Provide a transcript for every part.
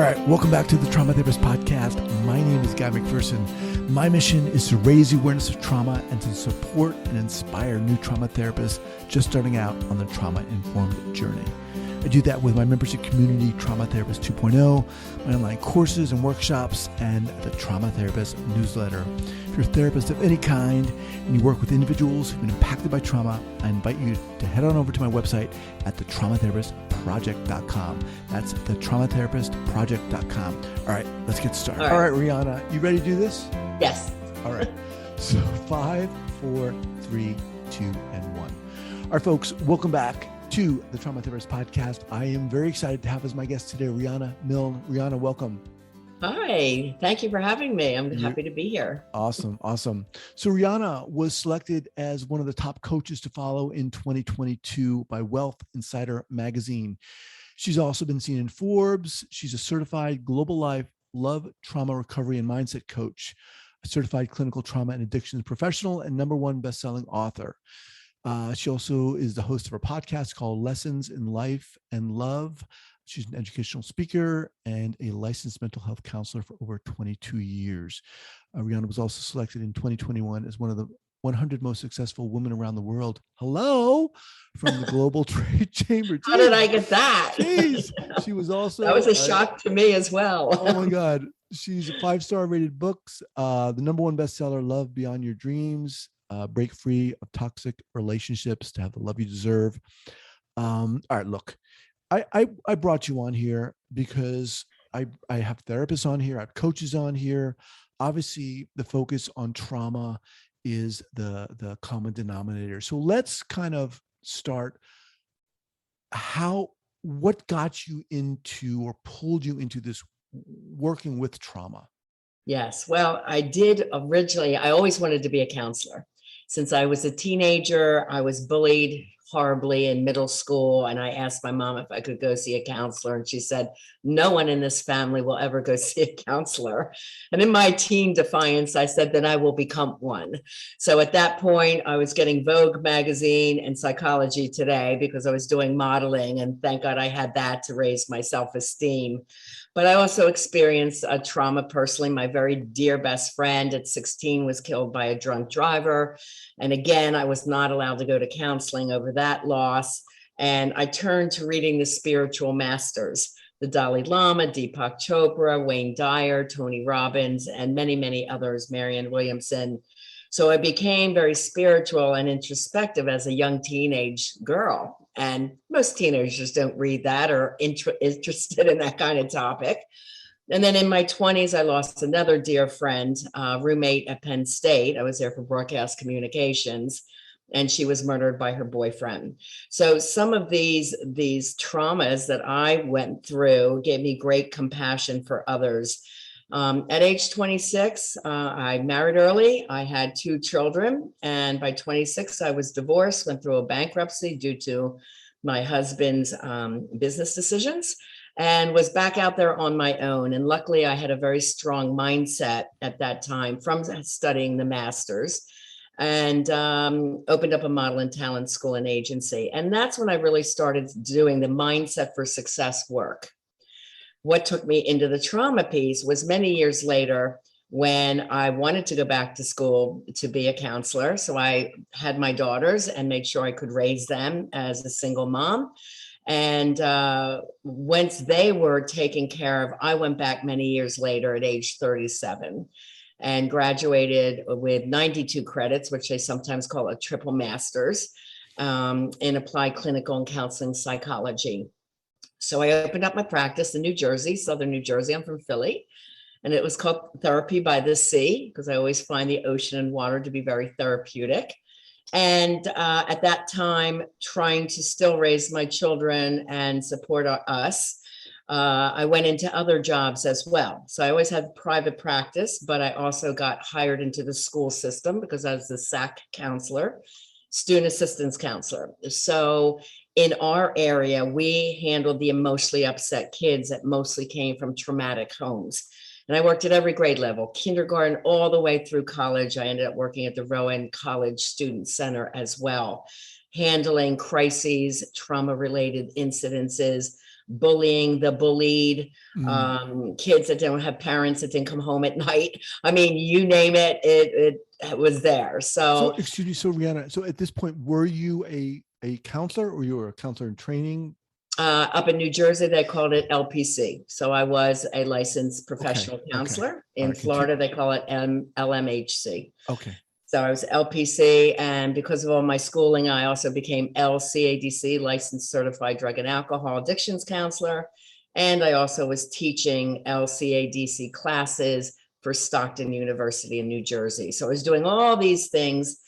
All right, welcome back to the Trauma Therapist Podcast. My name is Guy McPherson. My mission is to raise the awareness of trauma and to support and inspire new trauma therapists just starting out on the trauma-informed journey. I do that with my membership community, Trauma Therapist 2.0, my online courses and workshops, and the Trauma Therapist newsletter. If you're a therapist of any kind and you work with individuals who've been impacted by trauma, I invite you to head on over to my website at thetraumatherapistproject.com. That's thetraumatherapistproject.com. All right, let's get started. All right, Riana, you ready to do this? Yes. All right. So 5, 4, 3, 2, and 1. All right, folks, welcome back to the Trauma Therapist Podcast. I am very excited to have as my guest today, Riana Milne. Riana, welcome. Hi, thank you for having me. I'm happy to be here. Awesome. So Riana was selected as one of the top coaches to follow in 2022 by Wealth Insider magazine. She's also been seen in Forbes. She's a certified global life, love, trauma, recovery, and mindset coach, a certified clinical trauma and addictions professional, and #1 best-selling author. She also is the host of a podcast called Lessons in Life and Love. She's an educational speaker and a licensed mental health counselor for over 22 years. Riana was also selected in 2021 as one of the 100 most successful women around the world. Hello, from the Global Trade Chamber. How did I get that? Jeez. She was also— That was a shock to me as well. Oh my God. She's a 5-star rated books, the #1 bestseller, Love Beyond Your Dreams, Break Free of Toxic Relationships to Have the Love You Deserve. All right, look, I brought you on here because I have therapists on here, I have coaches on here. Obviously, the focus on trauma is the common denominator. So let's kind of start what got you into or pulled you into this working with trauma? Yes. Well, I always wanted to be a counselor. Since I was a teenager, I was bullied horribly in middle school. And I asked my mom if I could go see a counselor. And she said, no one in this family will ever go see a counselor. And in my teen defiance, I said that I will become one. So at that point, I was getting Vogue magazine and Psychology Today because I was doing modeling. And thank God I had that to raise my self-esteem. But I also experienced a trauma personally. My very dear best friend at 16 was killed by a drunk driver. And again, I was not allowed to go to counseling over that loss. And I turned to reading the spiritual masters, the Dalai Lama, Deepak Chopra, Wayne Dyer, Tony Robbins, and many, many others, Marianne Williamson. So I became very spiritual and introspective as a young teenage girl. And most teenagers don't read that or interested in that kind of topic. And then in my 20s, I lost another dear friend, roommate at Penn State. I was there for broadcast communications, and she was murdered by her boyfriend. So some of these traumas that I went through gave me great compassion for others. At age 26, I married early. I had 2 children. And by 26, I was divorced, went through a bankruptcy due to my husband's business decisions, and was back out there on my own. And luckily, I had a very strong mindset at that time from studying the masters, and opened up a model and talent school and agency. And that's when I really started doing the mindset for success work. What took me into the trauma piece was many years later when I wanted to go back to school to be a counselor. So I had my daughters and made sure I could raise them as a single mom. And once they were taken care of, I went back many years later at age 37 and graduated with 92 credits, which they sometimes call a triple master's, in applied clinical and counseling psychology. So I opened up my practice in New Jersey, Southern New Jersey. I'm from Philly. And it was called Therapy by the Sea because I always find the ocean and water to be very therapeutic. And at that time, trying to still raise my children and support us, I went into other jobs as well. So I always had private practice, but I also got hired into the school system because I was the SAC counselor, student assistance counselor. So in our area, we handled the emotionally upset kids that mostly came from traumatic homes. And I worked at every grade level, kindergarten all the way through college. I ended up working at the Rowan College Student Center as well, handling crises, trauma-related incidences, bullying, the bullied, kids that don't have parents that didn't come home at night. I mean, you name it, it was there. So excuse me, so Riana, so at this point, were you a counselor, or you were a counselor in training? Up in New Jersey, they called it LPC. So I was a licensed professional counselor. In Florida, they call it LMHC. Okay. So I was LPC, and because of all my schooling, I also became LCADC, licensed certified drug and alcohol addictions counselor. And I also was teaching LCADC classes for Stockton University in New Jersey. So I was doing all these things.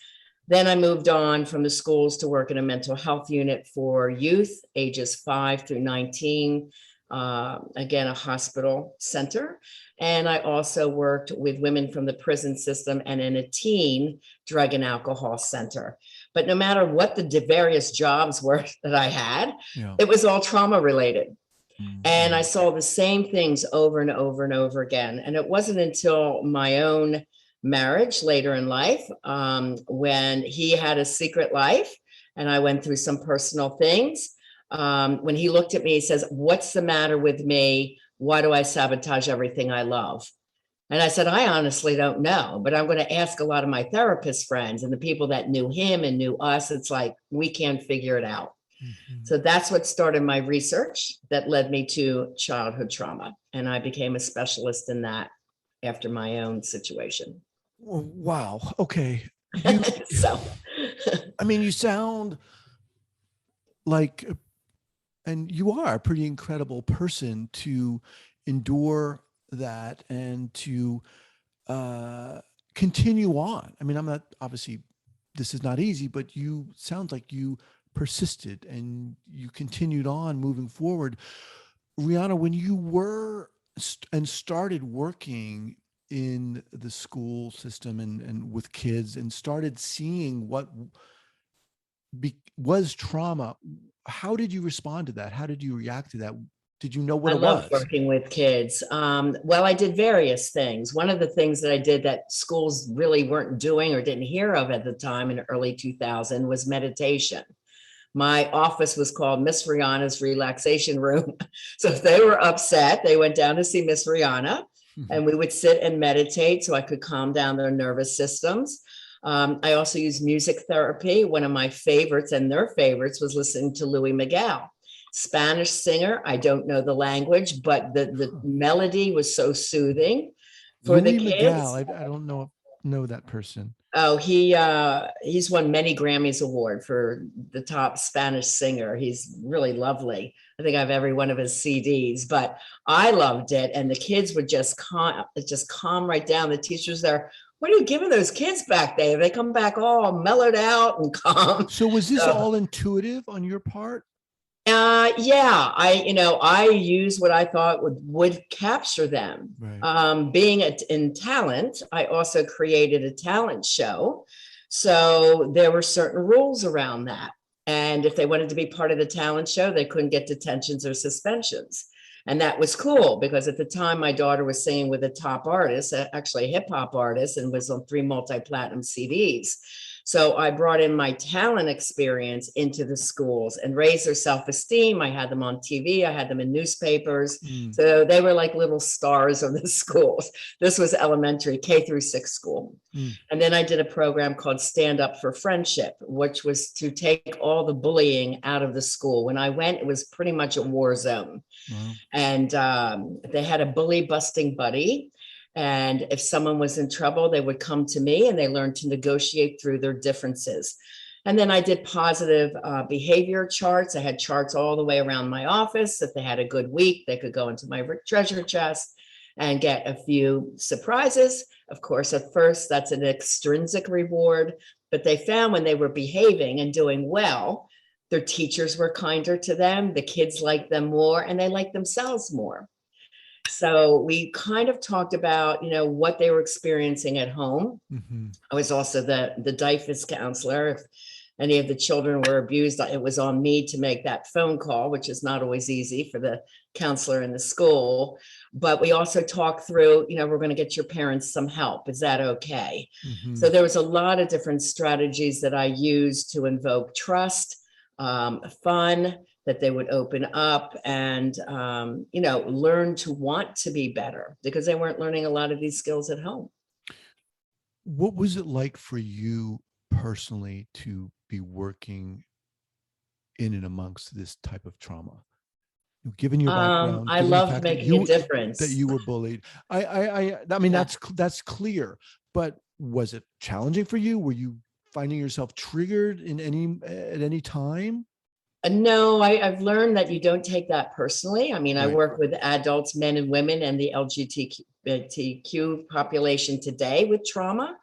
Then I moved on from the schools to work in a mental health unit for youth ages 5 through 19, again, a hospital center. And I also worked with women from the prison system and in a teen drug and alcohol center. But no matter what the various jobs were that I had, it was all trauma related. And I saw the same things over and over and over again. And it wasn't until my own marriage later in life, when he had a secret life and I went through some personal things. When he looked at me, he says, "What's the matter with me? Why do I sabotage everything I love?" And I said, "I honestly don't know, but I'm going to ask a lot of my therapist friends and the people that knew him and knew us. It's like, we can't figure it out." So that's what started my research that led me to childhood trauma. And I became a specialist in that after my own situation. Wow. Okay. So, I mean, you sound like, and you are a pretty incredible person to endure that and to continue on. I mean, I'm not, obviously this is not easy, but you sound like you persisted and you continued on moving forward. Riana, when you were and started working in the school system and with kids and started seeing what was trauma, how did you respond to that? How did you react to that? Did you know what it was? I love working with kids. Well, I did various things. One of the things that I did that schools really weren't doing or didn't hear of at the time in early 2000 was meditation. My office was called Miss Riana's Relaxation Room. So if they were upset, they went down to see Miss Riana, and we would sit and meditate so I could calm down their nervous systems. I also used music therapy. One of my favorites and their favorites was listening to Miguel, Spanish singer. I don't know the language, but the melody was so soothing for the kids. Miguel, I don't know that person. Oh, he's won many Grammys award for the top Spanish singer. He's really lovely. I think I have every one of his CDs, but I loved it. And the kids would just calm right down. The teachers there, "What are you giving those kids back there? They come back all mellowed out and calm." So was this all intuitive on your part? Yeah, I use what I thought would capture them. Right. Being in talent, I also created a talent show. So there were certain rules around that. And if they wanted to be part of the talent show, they couldn't get detentions or suspensions. And that was cool because at the time my daughter was singing with a top artist, actually a hip hop artist, and was on 3 multi-platinum CDs. So I brought in my talent experience into the schools and raised their self-esteem. I had them on TV. I had them in newspapers. So they were like little stars of the schools. This was elementary, K through 6 school. And then I did a program called Stand Up for Friendship, which was to take all the bullying out of the school. When I went, it was pretty much a war zone. Wow. And they had a bully busting buddy. And if someone was in trouble, they would come to me and they learned to negotiate through their differences. And then I did positive behavior charts. I had charts all the way around my office. If they had a good week, they could go into my treasure chest and get a few surprises. Of course, at first, that's an extrinsic reward. But they found when they were behaving and doing well, their teachers were kinder to them. The kids liked them more and they liked themselves more. So we kind of talked about, what they were experiencing at home. I was also the DIFUS counselor. If any of the children were abused, it was on me to make that phone call, which is not always easy for the counselor in the school. But we also talked through, we're going to get your parents some help. Is that okay? Mm-hmm. So there was a lot of different strategies that I used to invoke trust, fun, that they would open up and, learn to want to be better, because they weren't learning a lot of these skills at home. What was it like for you personally to be working in and amongst this type of trauma? Given your background, I loved making a difference. That you were bullied. I mean, yeah. That's clear. But was it challenging for you? Were you finding yourself triggered at any time? No, I've learned that you don't take that personally. I mean, right. I work with adults, men and women, and the LGBTQ population today with trauma.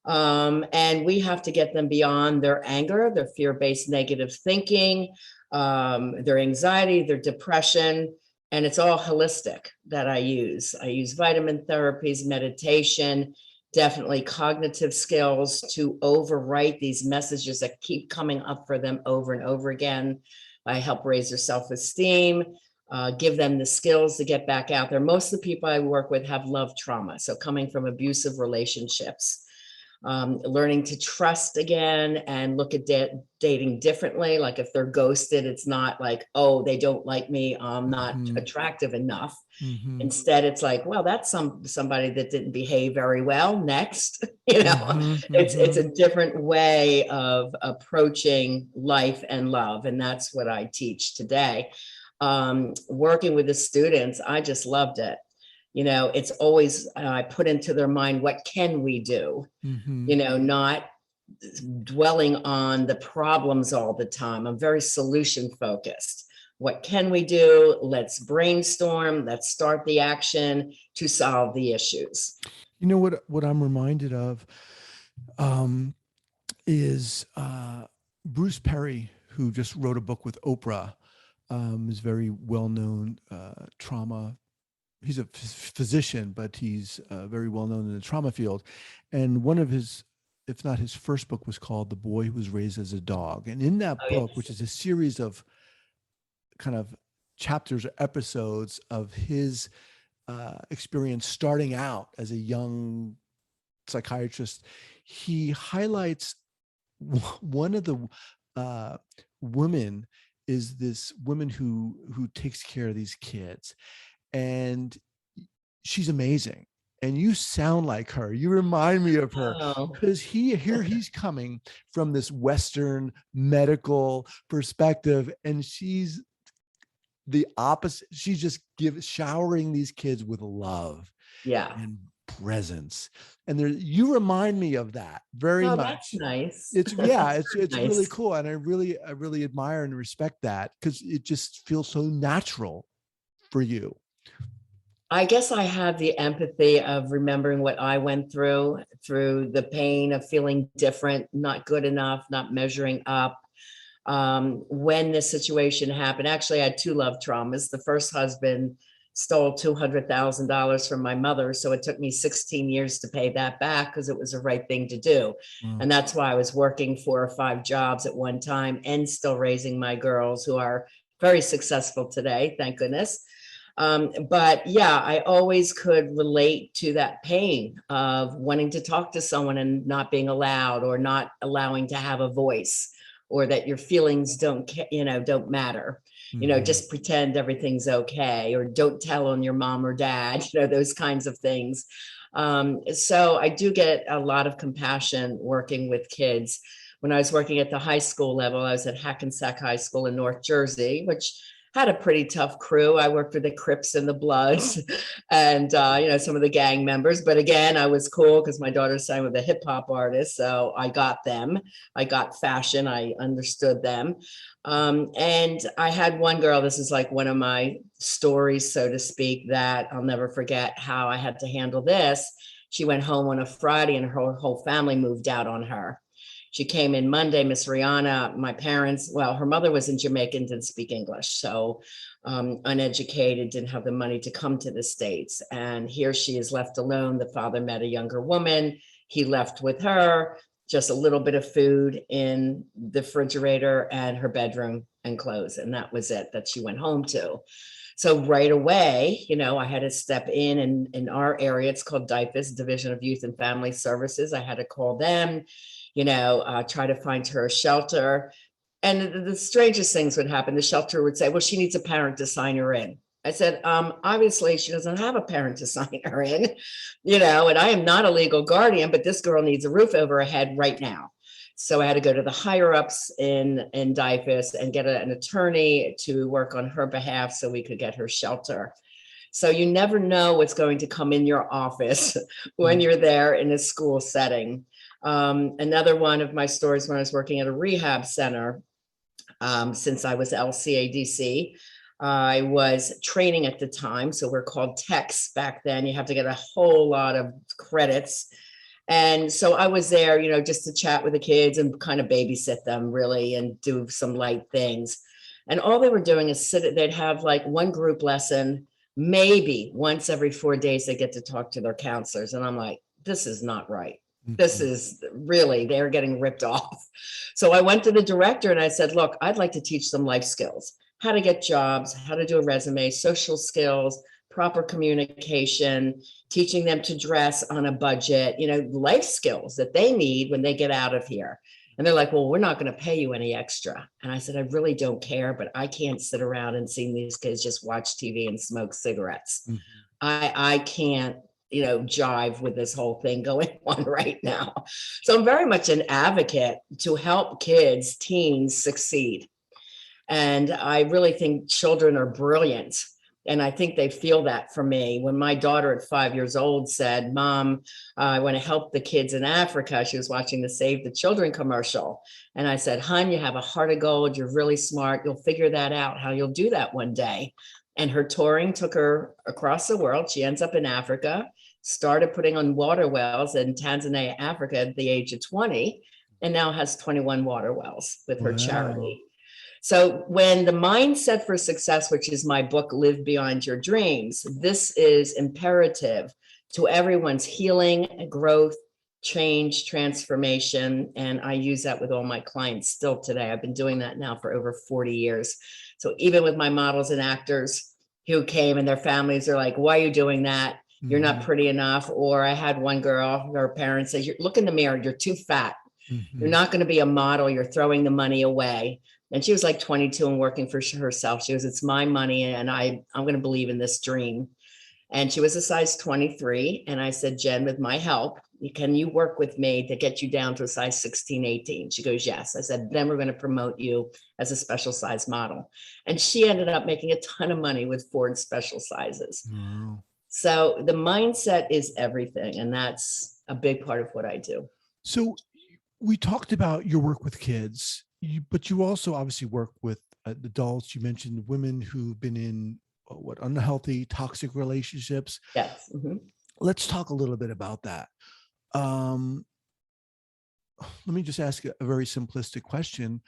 And we have to get them beyond their anger, their fear-based negative thinking, their anxiety, their depression, and it's all holistic that I use. I use vitamin therapies, meditation, definitely cognitive skills to overwrite these messages that keep coming up for them over and over again. I help raise their self-esteem, give them the skills to get back out there. Most of the people I work with have love trauma, so coming from abusive relationships. Learning to trust again and look at dating differently. Like if they're ghosted, it's not like, oh, they don't like me, I'm not attractive enough. Instead, it's like, well, that's somebody that didn't behave very well. Next, it's a different way of approaching life and love. And that's what I teach today. Working with the students, I just loved it. It's always, I put into their mind, what can we do? Not dwelling on the problems all the time. I'm very solution focused. What can we do? Let's brainstorm. Let's start the action to solve the issues. What I'm reminded of is Bruce Perry, who just wrote a book with Oprah, is very well-known trauma. He's a physician, but he's very well known in the trauma field. And one of his, if not his first book, was called The Boy Who Was Raised as a Dog. And in that book, which is a series of kind of chapters or episodes of his experience starting out as a young psychiatrist, he highlights one of the women is this woman who takes care of these kids. And she's amazing. And you sound like her. You remind me of her, because he's coming from this Western medical perspective, and she's the opposite. She's just showering these kids with love, and presence. And you remind me of that very much. That's nice. It's nice. Really cool, and I really admire and respect that, because it just feels so natural for you. I guess I have the empathy of remembering what I went through the pain of feeling different, not good enough, not measuring up. When this situation happened, actually I had two love traumas. The first husband stole $200,000 from my mother. So it took me 16 years to pay that back, because it was the right thing to do. And that's why I was working 4 or 5 jobs at one time and still raising my girls, who are very successful today, thank goodness. But yeah, I always could relate to that pain of wanting to talk to someone and not being allowed, or not allowing to have a voice, or that your feelings don't matter. Just pretend everything's okay, or don't tell on your mom or dad, those kinds of things. So I do get a lot of compassion working with kids. When I was working at the high school level, I was at Hackensack High School in North Jersey, which had a pretty tough crew. I worked with the Crips and the Bloods and, some of the gang members. But again, I was cool because my daughter sang with a hip hop artist. So I got them. I got fashion. I understood them. And I had one girl, this is like one of my stories, so to speak, that I'll never forget how I had to handle this. She went home on a Friday and her whole family moved out on her. She came in Monday, Miss Riana, my parents, well, her mother was in Jamaica and didn't speak English. So uneducated, didn't have the money to come to the States. And here she is left alone. The father met a younger woman. He left with her. just a little bit of food in the refrigerator and her bedroom and clothes. And that was it that she went home to. So right away, I had to step in our area. It's called DYFS, Division of Youth and Family Services. I had to call them, try to find her a shelter. And the strangest things would happen. The shelter would say, well, she needs a parent to sign her in. I said, obviously she doesn't have a parent to sign her in, and I am not a legal guardian, but this girl needs a roof over her head right now. So I had to go to the higher ups in DYFS and get an attorney to work on her behalf so we could get her shelter. So you never know what's going to come in your office when you're there in a school setting. Another one of my stories when I was working at a rehab center, since I was LCADC, I was training at the time. So we're called techs back then. You have to get a whole lot of credits. And so I was there, just to chat with the kids and kind of babysit them really and do some light things. And all they were doing is they'd have like one group lesson, maybe once every 4 days they get to talk to their counselors. And I'm like, this is not right. This is really, they're getting ripped off. So I went to the director and I said, look, I'd like to teach them life skills, how to get jobs, how to do a resume, social skills, proper communication, teaching them to dress on a budget, life skills that they need when they get out of here. And they're like, well, we're not going to pay you any extra. And I said, I really don't care, but I can't sit around and see these kids just watch TV and smoke cigarettes. Mm-hmm. I can't, jive with this whole thing going on right now. So I'm very much an advocate to help kids, teens succeed. And I really think children are brilliant. And I think they feel that from me. When my daughter at 5 years old said, Mom, I want to help the kids in Africa. She was watching the Save the Children commercial. And I said, hon, you have a heart of gold. You're really smart. You'll figure that out, how you'll do that one day. And her touring took her across the world. She ends up in Africa, started putting on water wells in Tanzania, Africa at the age of 20, and now has 21 water wells with her charity. So when the mindset for success, which is my book, Live Beyond Your Dreams, this is imperative to everyone's healing, growth, change, transformation. And I use that with all my clients still today. I've been doing that now for over 40 years. So even with my models and actors who came and their families are like, why are you doing that? You're not pretty enough. Or I had one girl, her parents say, look in the mirror, you're too fat. You're not going to be a model. You're throwing the money away. And she was like 22 and working for herself. She goes, it's my money and I'm going to believe in this dream. And she was a size 23. And I said, Jen, with my help, can you work with me to get you down to a size 16, 18? She goes, yes. I said, then we're going to promote you as a special size model. And she ended up making a ton of money with Ford special sizes. Wow. So the mindset is everything. And that's a big part of what I do. So we talked about your work with kids, but you also obviously work with adults. You mentioned women who've been in unhealthy, toxic relationships. Yes. Mm-hmm. Let's talk a little bit about that. Let me just ask a very simplistic question.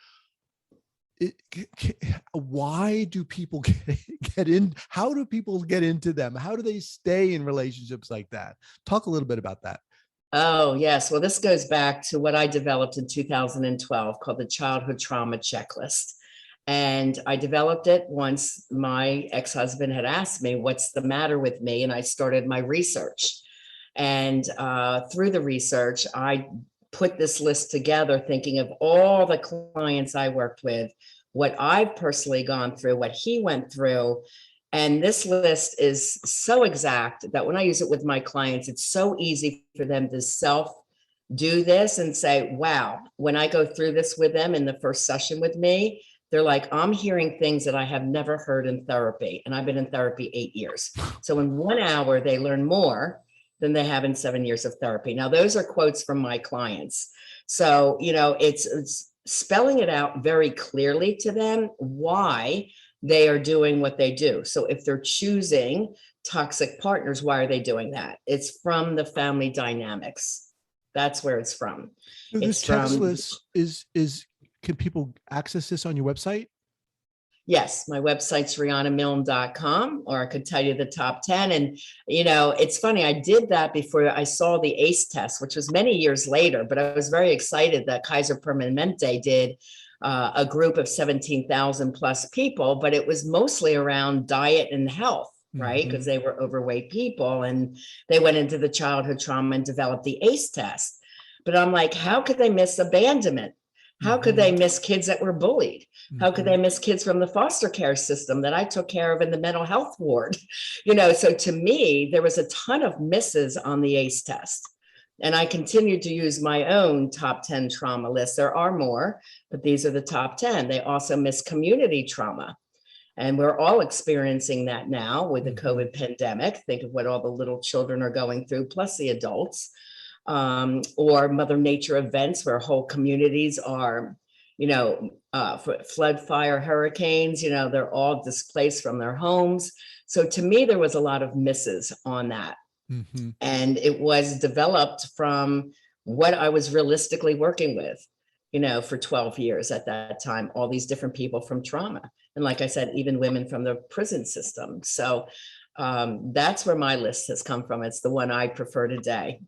Why do people get in? How do people get into them? How do they stay in relationships like that? Talk a little bit about that. Oh, yes. Well, this goes back to what I developed in 2012 called the Childhood Trauma Checklist. And I developed it once my ex-husband had asked me, what's the matter with me? And I started my research. And through the research, I put this list together thinking of all the clients I worked with, what I've personally gone through, what he went through. And this list is so exact that when I use it with my clients, it's so easy for them to self-do this and say, wow, when I go through this with them in the first session with me, they're like, I'm hearing things that I have never heard in therapy. And I've been in therapy 8 years. So in 1 hour, they learn more than they have in 7 years of therapy. Now, those are quotes from my clients. So, it's spelling it out very clearly to them why they are doing what they do. So if they're choosing toxic partners, why are they doing that? It's from the family dynamics. That's where it's from. So this checklist is can people access this on your website? Yes, my website's rianamilne.com, or I could tell you the top 10. And, you know, it's funny, I did that before I saw the ACE test, which was many years later, but I was very excited that Kaiser Permanente did a group of 17,000 plus people, but it was mostly around diet and health, right? Because they were overweight people, and they went into the childhood trauma and developed the ACE test. But I'm like, how could they miss abandonment? How could they miss kids that were bullied? How could they miss kids from the foster care system that I took care of in the mental health ward? You know, so to me, there was a ton of misses on the ACE test. And I continued to use my own top 10 trauma list. There are more, but these are the top 10. They also miss community trauma. And we're all experiencing that now with the COVID pandemic. Think of what all the little children are going through, plus the adults. Or Mother Nature events where whole communities are, you know, flood, fire, hurricanes, you know, they're all displaced from their homes. So to me, there was a lot of misses on that. And it was developed from what I was realistically working with, you know, for 12 years at that time, all these different people from trauma. And like I said, even women from the prison system. So that's where my list has come from. It's the one I prefer today.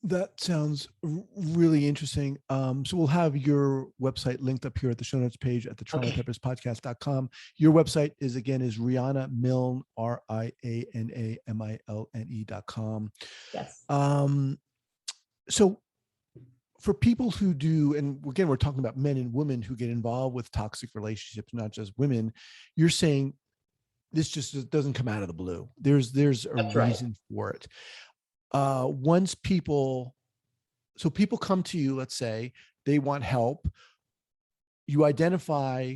That sounds really interesting. So we'll have your website linked up here at the show notes page at the traumatherapistpodcast.com. Your website is Riana Milne, RianaMilne.com. Yes. So for people who do, and again, we're talking about men and women who get involved with toxic relationships, not just women, you're saying this just doesn't come out of the blue. There's a reason for it. Once people come to you, let's say they want help, you identify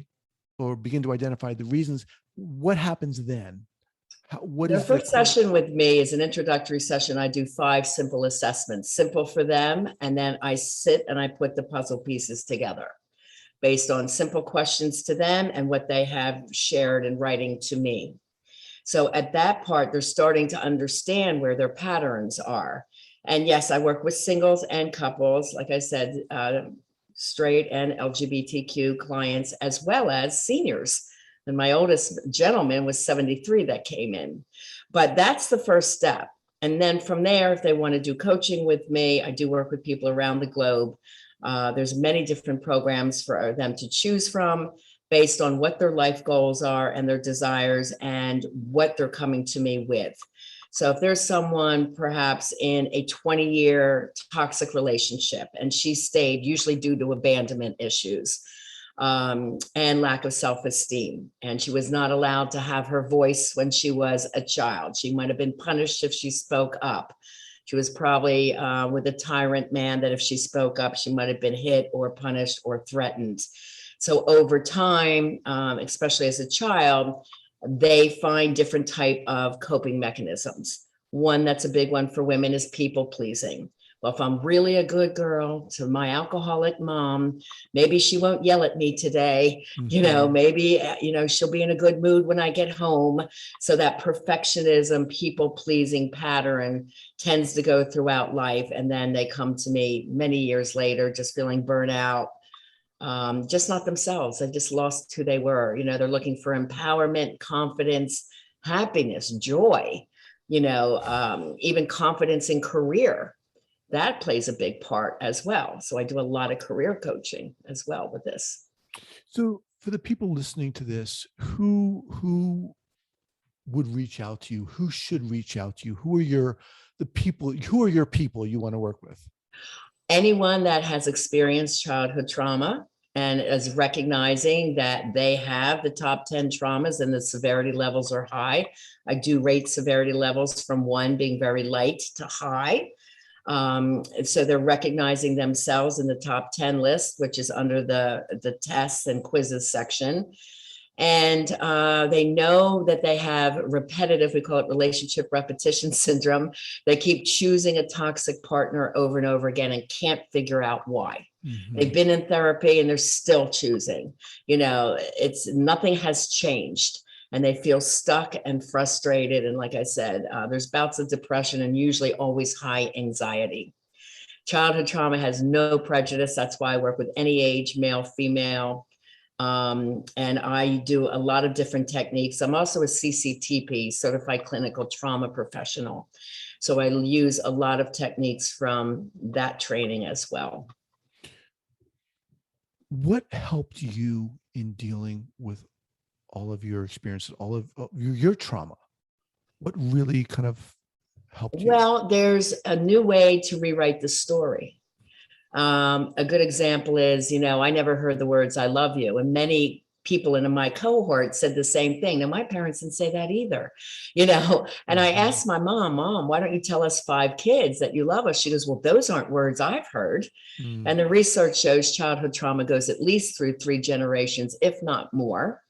or begin to identify the reasons. What happens then? The first session with me is an introductory session. I do 5 simple assessments, simple for them. And then I sit and I put the puzzle pieces together based on simple questions to them and what they have shared in writing to me. So at that part, they're starting to understand where their patterns are. And yes, I work with singles and couples, like I said, straight and LGBTQ clients, as well as seniors. And my oldest gentleman was 73 that came in. But that's the first step. And then from there, if they want to do coaching with me, I do work with people around the globe. There's many different programs for them to choose from, based on what their life goals are and their desires and what they're coming to me with. So if there's someone perhaps in a 20-year toxic relationship and she stayed, usually due to abandonment issues and lack of self-esteem, and she was not allowed to have her voice when she was a child. She might have been punished if she spoke up. She was probably with a tyrant man that if she spoke up, she might have been hit or punished or threatened. So over time, especially as a child, they find different type of coping mechanisms. One that's a big one for women is people pleasing. Well, if I'm really a good girl to my alcoholic mom, maybe she won't yell at me today. You know, maybe, you know, she'll be in a good mood when I get home. So that perfectionism, people pleasing pattern tends to go throughout life. And then they come to me many years later, just feeling burnout. Just not themselves. They just lost who they were. You know, they're looking for empowerment, confidence, happiness, joy, you know, even confidence in career. That plays a big part as well. So I do a lot of career coaching as well with this. So for the people listening to this, who would reach out to you? Who should reach out to you? Who are your people you want to work with? Anyone that has experienced childhood trauma and is recognizing that they have the top 10 traumas and the severity levels are high. I do rate severity levels from 1 being very light to high. So they're recognizing themselves in the top 10 list, which is under the tests and quizzes section. And they know that they have repetitive, we call it relationship repetition syndrome. They keep choosing a toxic partner over and over again and can't figure out why. They've been in therapy and they're still choosing. You know, nothing has changed. And they feel stuck and frustrated. And like I said, there's bouts of depression and usually always high anxiety. Childhood trauma has no prejudice. That's why I work with any age, male, female. And I do a lot of different techniques. I'm also a CCTP, certified clinical trauma professional. So I use a lot of techniques from that training as well. What helped you in dealing with all of your experiences, all of your trauma? What really kind of helped you? Well, there's a new way to rewrite the story. A good example is, I never heard the words, "I love you." And many people in my cohort said the same thing. Now, my parents didn't say that either, and I asked my mom, "Why don't you tell us 5 kids that you love us?" She goes, "Well, those aren't words I've heard." And the research shows childhood trauma goes at least through 3 generations, if not more.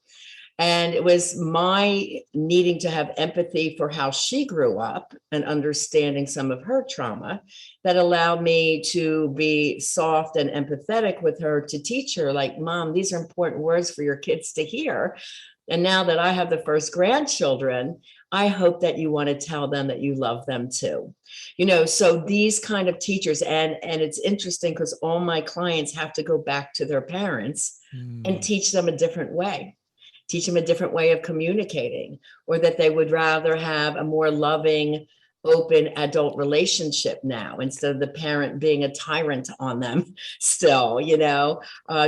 And it was my needing to have empathy for how she grew up and understanding some of her trauma that allowed me to be soft and empathetic with her, to teach her, like, "Mom, these are important words for your kids to hear. And now that I have the first grandchildren, I hope that you want to tell them that you love them too." So these kind of teachers, and it's interesting because all my clients have to go back to their parents and teach them a different way. Teach them a different way of communicating, or that they would rather have a more loving, open adult relationship now, instead of the parent being a tyrant on them still,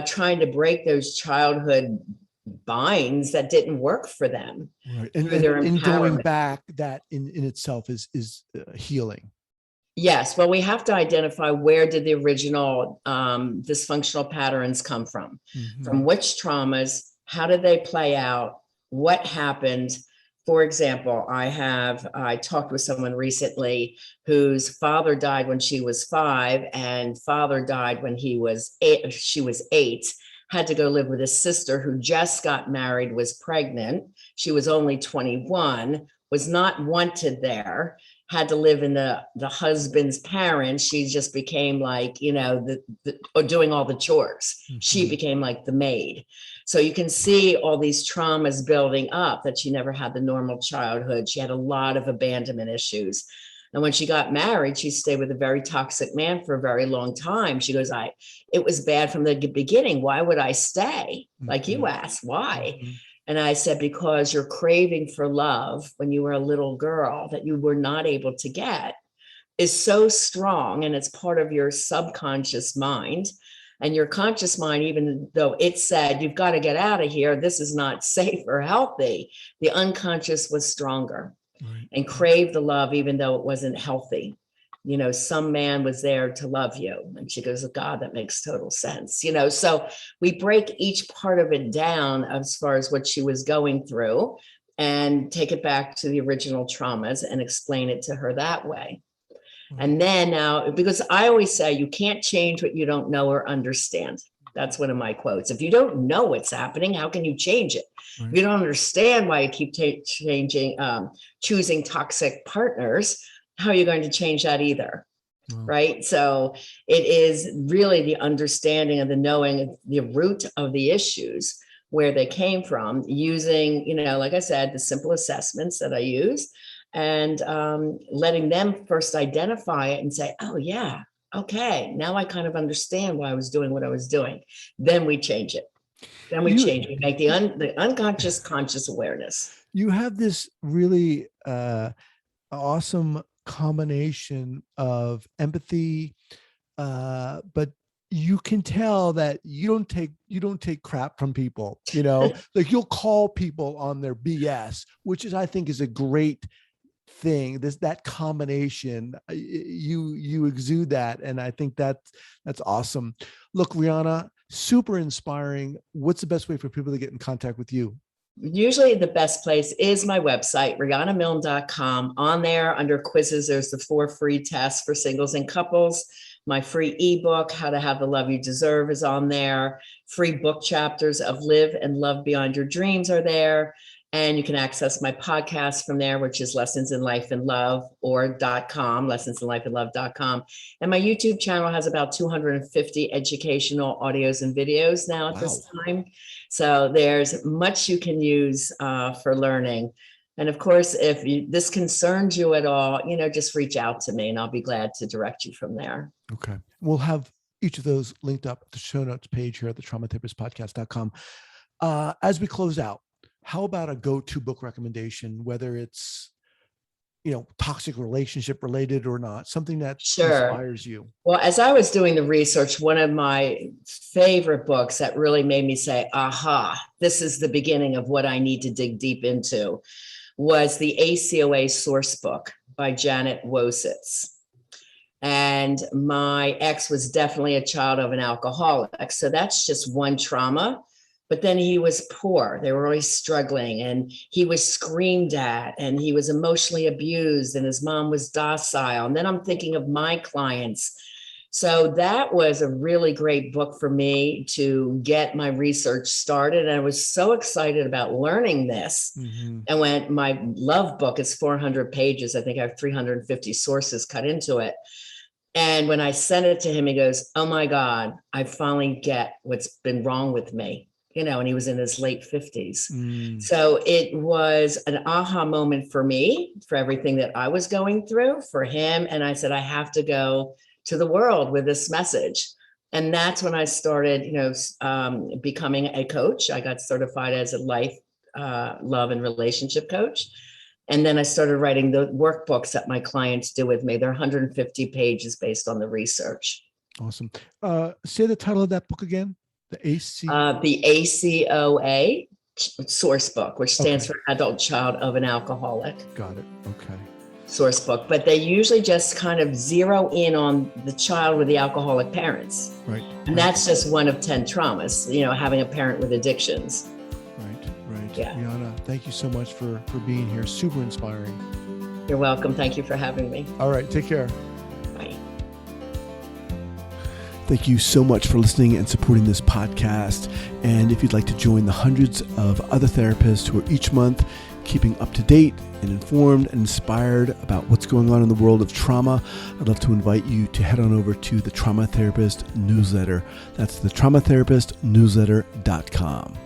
trying to break those childhood binds that didn't work for them. Right. And going back, that in itself is healing. Yes. Well, we have to identify, where did the original dysfunctional patterns come from? From which traumas? How did they play out? What happened? For example, I talked with someone recently whose father died when she was 5, and father died when she was 8, had to go live with his sister who just got married, was pregnant. She was only 21, was not wanted there, had to live in the husband's parents. She just became like, or doing all the chores. She became like the maid. So you can see all these traumas building up, that she never had the normal childhood. She had a lot of abandonment issues. And when she got married, she stayed with a very toxic man for a very long time. She goes, it was bad from the beginning. Why would I stay? Like you asked, why? And I said, because your craving for love when you were a little girl that you were not able to get is so strong, and it's part of your subconscious mind. And your conscious mind, even though it said, "You've got to get out of here, this is not safe or healthy," the unconscious was stronger and craved the love, even though it wasn't healthy. Some man was there to love you. And she goes, "God, that makes total sense." So we break each part of it down as far as what she was going through, and take it back to the original traumas and explain it to her that way. And then now, because I always say, you can't change what you don't know or understand. That's one of my quotes. If you don't know what's happening, how can you change it? If you don't understand why you keep choosing toxic partners, how are you going to change that either? Right? So it is really the understanding of the knowing the root of the issues, where they came from, using, like I said, the simple assessments that I use, and letting them first identify it and say, "Oh yeah, okay, now I kind of understand why I was doing what I was doing." Then we change it. We make the unconscious conscious awareness. You have this really awesome combination of empathy, but you can tell that you don't take crap from people, like you'll call people on their BS, which I think is a great thing. That combination, you exude that, and I think that's awesome. Look, Riana, super inspiring. What's the best way for people to get in contact with you? Usually the best place is my website, rianamilne.com. On there, under quizzes, there's the 4 free tests for singles and couples. My free ebook, How to Have the Love You Deserve, is on there. Free book chapters of Live and Love Beyond Your Dreams are there. And you can access my podcast from there, which is Lessons in Life and Love, or .com, lessonsinlifeandlove.com. And my YouTube channel has about 250 educational audios and videos now at this time. So there's much you can use for learning. And of course, if this concerns you at all, just reach out to me and I'll be glad to direct you from there. Okay. We'll have each of those linked up at the show notes page here at the traumatherapistpodcast.com. As we close out, how about a go-to book recommendation, whether it's, toxic relationship related or not, something that inspires you? Well, as I was doing the research, one of my favorite books that really made me say, aha, this is the beginning of what I need to dig deep into was the ACOA Sourcebook by Janet Woititz. And my ex was definitely a child of an alcoholic. So that's just one trauma. But then he was poor. They were always struggling, and he was screamed at, and he was emotionally abused, and his mom was docile. And then I'm thinking of my clients. So that was a really great book for me to get my research started. And I was so excited about learning this. And when my love book is 400 pages, I think I have 350 sources cut into it. And when I sent it to him, he goes, oh my God, I finally get what's been wrong with me. And he was in his late 50s. So it was an aha moment for me, for everything that I was going through, for him. And I said, I have to go to the world with this message. And that's when I started, becoming a coach. I got certified as a life, love and relationship coach. And then I started writing the workbooks that my clients do with me. They're 150 pages based on the research. Awesome. Say the title of that book again. The ACOA Sourcebook, which stands for Adult Child of an Alcoholic. Got it. Okay. Sourcebook, but they usually just kind of zero in on the child with the alcoholic parents. Right. And that's just one of 10 traumas, having a parent with addictions. Right. Yeah. Riana, thank you so much for being here. Super inspiring. You're welcome. Thank you for having me. All right. Take care. Bye. Thank you so much for listening and supporting this podcast. And if you'd like to join the hundreds of other therapists who are each month keeping up to date and informed and inspired about what's going on in the world of trauma, I'd love to invite you to head on over to the Trauma Therapist newsletter. That's the traumatherapistnewsletter.com.